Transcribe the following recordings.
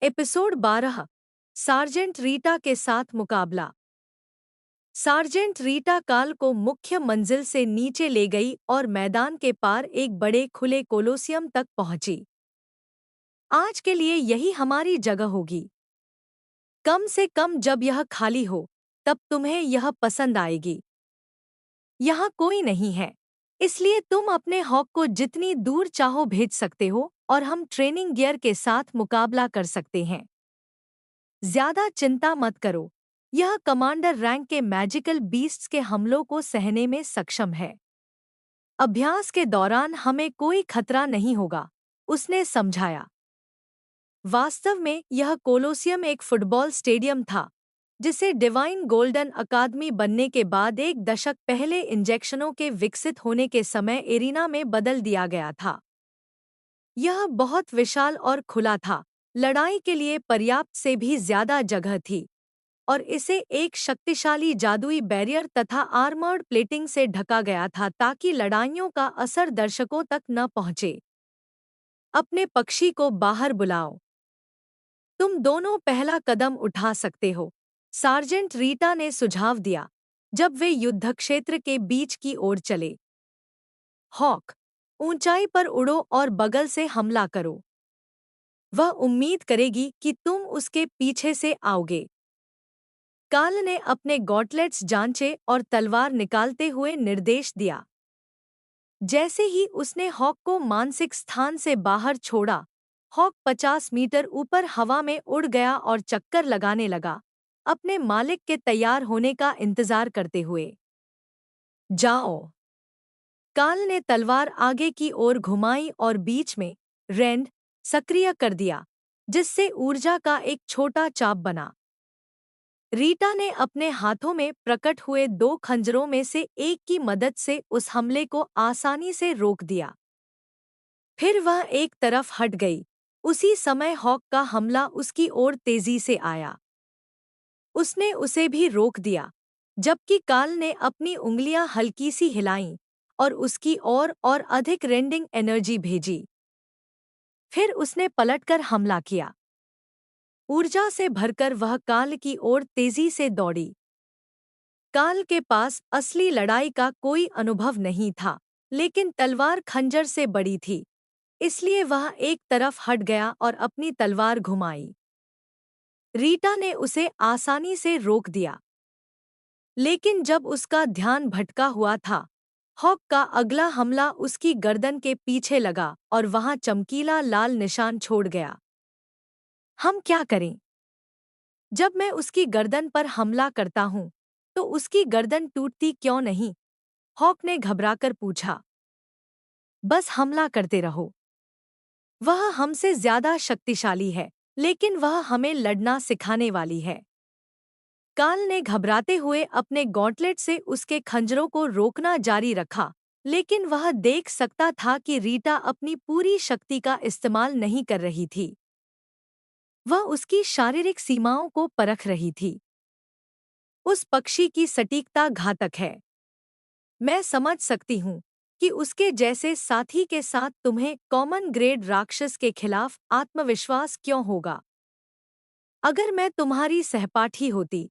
Episode 12। Sergeant Rita के साथ मुकाबला। सार्जेंट रीटा काल को मुख्य मंजिल से नीचे ले गई और मैदान के पार एक बड़े खुले कोलोसियम तक पहुंची। आज के लिए यही हमारी जगह होगी। कम से कम जब यह खाली हो तब तुम्हें यह पसंद आएगी। यहाँ कोई नहीं है, इसलिए तुम अपने हॉक को जितनी दूर चाहो भेज सकते हो और हम ट्रेनिंग गियर के साथ मुकाबला कर सकते हैं। ज्यादा चिंता मत करो, यह कमांडर रैंक के मैजिकल बीस्ट्स के हमलों को सहने में सक्षम है। अभ्यास के दौरान हमें कोई खतरा नहीं होगा, उसने समझाया। वास्तव में यह कोलोसियम एक फुटबॉल स्टेडियम था, जिसे डिवाइन गोल्डन अकादमी बनने के बाद एक दशक पहले इंजेक्शनों के विकसित होने के समय एरिना में बदल दिया गया था। यह बहुत विशाल और खुला था, लड़ाई के लिए पर्याप्त से भी ज्यादा जगह थी, और इसे एक शक्तिशाली जादुई बैरियर तथा आर्मर्ड प्लेटिंग से ढका गया था ताकि लड़ाइयों का असर दर्शकों तक न पहुंचे। अपने पक्षी को बाहर बुलाओ। तुम दोनों पहला कदम उठा सकते हो, सार्जेंट रीटा ने सुझाव दिया जब वे युद्धक्षेत्र के बीच की ओर चले। हॉक, ऊंचाई पर उड़ो और बगल से हमला करो। वह उम्मीद करेगी कि तुम उसके पीछे से आओगे। काल ने अपने गॉटलेट्स जांचे और तलवार निकालते हुए निर्देश दिया। जैसे ही उसने हॉक को मानसिक स्थान से बाहर छोड़ा, हॉक 50 मीटर ऊपर हवा में उड़ गया और चक्कर लगाने लगा, अपने मालिक के तैयार होने का इंतजार करते हुए। जाओ। काल ने तलवार आगे की ओर घुमाई और बीच में रेंड सक्रिय कर दिया, जिससे ऊर्जा का एक छोटा चाप बना। रीटा ने अपने हाथों में प्रकट हुए 2 खंजरों में से एक की मदद से उस हमले को आसानी से रोक दिया। फिर वह एक तरफ हट गई। उसी समय हॉक का हमला उसकी ओर तेजी से आया। उसने उसे भी रोक दिया, जबकि काल ने अपनी उंगलियां हल्की सी हिलाईं और उसकी ओर और अधिक रेंडिंग एनर्जी भेजी। फिर उसने पलटकर हमला किया। ऊर्जा से भरकर वह काल की ओर तेजी से दौड़ी। काल के पास असली लड़ाई का कोई अनुभव नहीं था, लेकिन तलवार खंजर से बड़ी थी, इसलिए वह एक तरफ हट गया और अपनी तलवार घुमाई। रीटा ने उसे आसानी से रोक दिया, लेकिन जब उसका ध्यान भटका हुआ था, हॉक का अगला हमला उसकी गर्दन के पीछे लगा और वहां चमकीला लाल निशान छोड़ गया। हम क्या करें? जब मैं उसकी गर्दन पर हमला करता हूं, तो उसकी गर्दन टूटती क्यों नहीं? हॉक ने घबराकर पूछा। बस हमला करते रहो। वह हमसे ज्यादा शक्तिशाली है, लेकिन वह हमें लड़ना सिखाने वाली है। काल ने घबराते हुए अपने गॉन्टलेट से उसके खंजरों को रोकना जारी रखा, लेकिन वह देख सकता था कि रीटा अपनी पूरी शक्ति का इस्तेमाल नहीं कर रही थी। वह उसकी शारीरिक सीमाओं को परख रही थी। उस पक्षी की सटीकता घातक है। मैं समझ सकती हूँ कि उसके जैसे साथी के साथ तुम्हें कॉमन ग्रेड राक्षस के खिलाफ आत्मविश्वास क्यों होगा। अगर मैं तुम्हारी सहपाठी होती,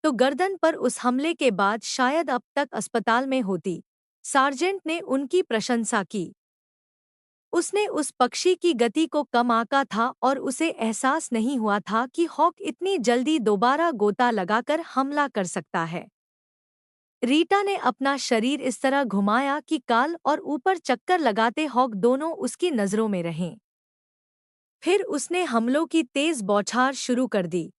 तो गर्दन पर उस हमले के बाद शायद अब तक अस्पताल में होती। सार्जेंट ने उनकी प्रशंसा की। उसने उस पक्षी की गति को कम आंका था और उसे एहसास नहीं हुआ था कि हॉक इतनी जल्दी दोबारा गोता लगाकर हमला कर सकता है। रीटा ने अपना शरीर इस तरह घुमाया कि काल और ऊपर चक्कर लगाते हॉक दोनों उसकी नजरों में रहें। फिर उसने हमलों की तेज बौछार शुरू कर दी,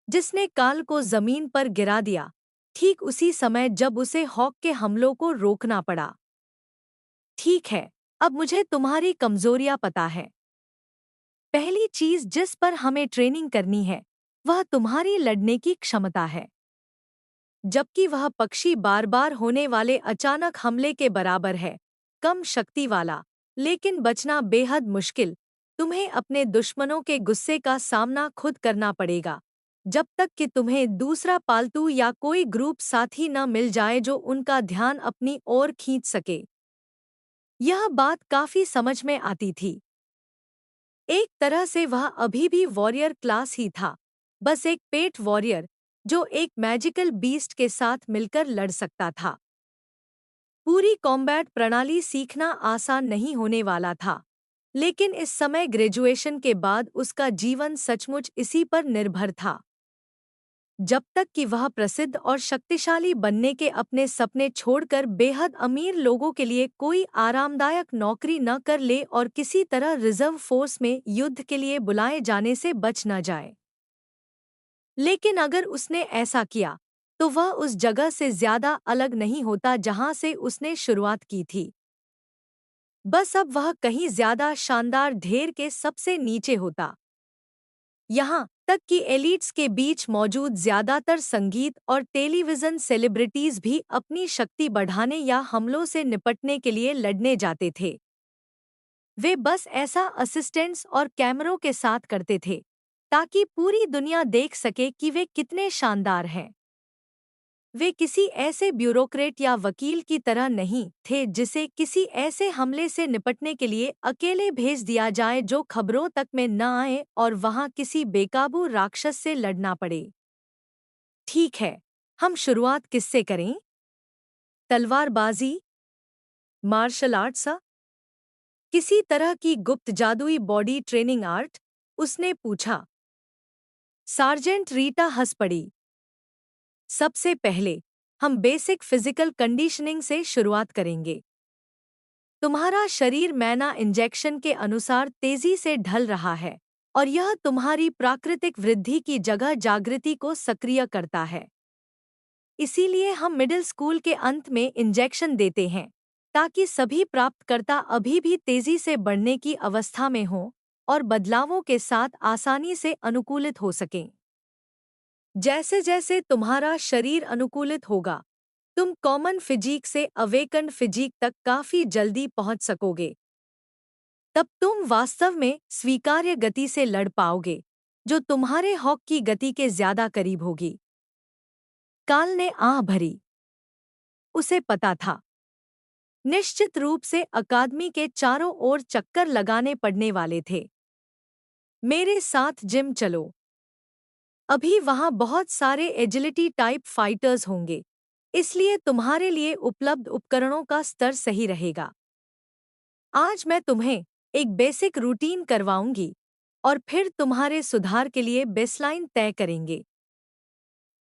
जिसने काल को जमीन पर गिरा दिया, ठीक उसी समय जब उसे हॉक के हमलों को रोकना पड़ा। ठीक है, अब मुझे तुम्हारी कमजोरियां पता है। पहली चीज जिस पर हमें ट्रेनिंग करनी है, वह तुम्हारी लड़ने की क्षमता है। जबकि वह पक्षी बार बार होने वाले अचानक हमले के बराबर है, कम शक्ति वाला, लेकिन बचना बेहद मुश्किल। तुम्हें अपने दुश्मनों के गुस्से का सामना खुद करना पड़ेगा, जब तक कि तुम्हें दूसरा पालतू या कोई ग्रुप साथी न मिल जाए जो उनका ध्यान अपनी ओर खींच सके। यह बात काफी समझ में आती थी। एक तरह से वह अभी भी वॉरियर क्लास ही था, बस एक पेट वॉरियर जो एक मैजिकल बीस्ट के साथ मिलकर लड़ सकता था। पूरी कॉम्बैट प्रणाली सीखना आसान नहीं होने वाला था, लेकिन इस समय ग्रेजुएशन के बाद उसका जीवन सचमुच इसी पर निर्भर था। जब तक कि वह प्रसिद्ध और शक्तिशाली बनने के अपने सपने छोड़कर बेहद अमीर लोगों के लिए कोई आरामदायक नौकरी न कर ले और किसी तरह रिजर्व फोर्स में युद्ध के लिए बुलाए जाने से बच न जाए। लेकिन अगर उसने ऐसा किया, तो वह उस जगह से ज्यादा अलग नहीं होता जहां से उसने शुरुआत की थी। बस अब वह कहीं ज्यादा शानदार ढेर के सबसे नीचे होता। यहाँ तक कि एलिट्स के बीच मौजूद ज्यादातर संगीत और टेलीविजन सेलिब्रिटीज भी अपनी शक्ति बढ़ाने या हमलों से निपटने के लिए लड़ने जाते थे। वे बस ऐसा असिस्टेंट्स और कैमरों के साथ करते थे, ताकि पूरी दुनिया देख सके कि वे कितने शानदार हैं। वे किसी ऐसे ब्यूरोक्रेट या वकील की तरह नहीं थे जिसे किसी ऐसे हमले से निपटने के लिए अकेले भेज दिया जाए जो खबरों तक में न आए और वहां किसी बेकाबू राक्षस से लड़ना पड़े। ठीक है, हम शुरुआत किससे करें? तलवारबाजी, मार्शल आर्ट्स, किसी तरह की गुप्त जादुई बॉडी ट्रेनिंग आर्ट? उसने पूछा। सार्जेंट रीटा हंस पड़ी। सबसे पहले हम बेसिक फिजिकल कंडीशनिंग से शुरुआत करेंगे। तुम्हारा शरीर मैना इंजेक्शन के अनुसार तेजी से ढल रहा है और यह तुम्हारी प्राकृतिक वृद्धि की जगह जागृति को सक्रिय करता है। इसीलिए हम मिडिल स्कूल के अंत में इंजेक्शन देते हैं, ताकि सभी प्राप्तकर्ता अभी भी तेजी से बढ़ने की अवस्था में हों और बदलावों के साथ आसानी से अनुकूलित हो सकें। जैसे जैसे तुम्हारा शरीर अनुकूलित होगा, तुम कॉमन फिजीक से अवेकन्ड फिजीक तक काफी जल्दी पहुंच सकोगे। तब तुम वास्तव में स्वीकार्य गति से लड़ पाओगे, जो तुम्हारे हॉक की गति के ज्यादा करीब होगी। काल ने आह भरी। उसे पता था, निश्चित रूप से अकादमी के चारों ओर चक्कर लगाने पड़ने वाले थे। मेरे साथ जिम चलो। अभी वहां बहुत सारे एजिलिटी टाइप फाइटर्स होंगे, इसलिए तुम्हारे लिए उपलब्ध उपकरणों का स्तर सही रहेगा। आज मैं तुम्हें एक बेसिक रूटीन करवाऊंगी और फिर तुम्हारे सुधार के लिए बेसलाइन तय करेंगे।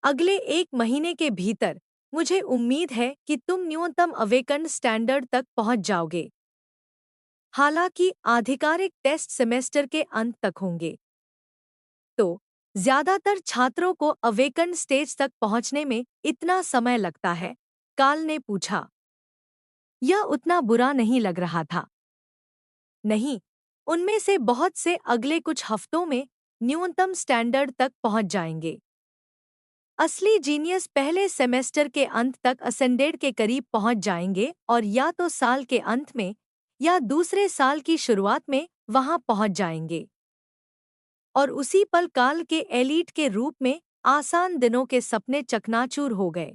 अगले 1 महीने के भीतर मुझे उम्मीद है कि तुम न्यूनतम अवेकन स्टैंडर्ड तक पहुंच जाओगे। हालांकि आधिकारिक टेस्ट सेमेस्टर के अंत तक होंगे, तो ज्यादातर छात्रों को अवेकन स्टेज तक पहुंचने में इतना समय लगता है। काल ने पूछा। यह उतना बुरा नहीं लग रहा था। नहीं, उनमें से बहुत से अगले कुछ हफ्तों में न्यूनतम स्टैंडर्ड तक पहुंच जाएंगे। असली जीनियस पहले सेमेस्टर के अंत तक असेंडेड के करीब पहुंच जाएंगे और या तो साल के अंत में या दूसरे साल की शुरुआत में वहां पहुंच जाएंगे। और उसी पल काल के एलीट के रूप में आसान दिनों के सपने चकनाचूर हो गए।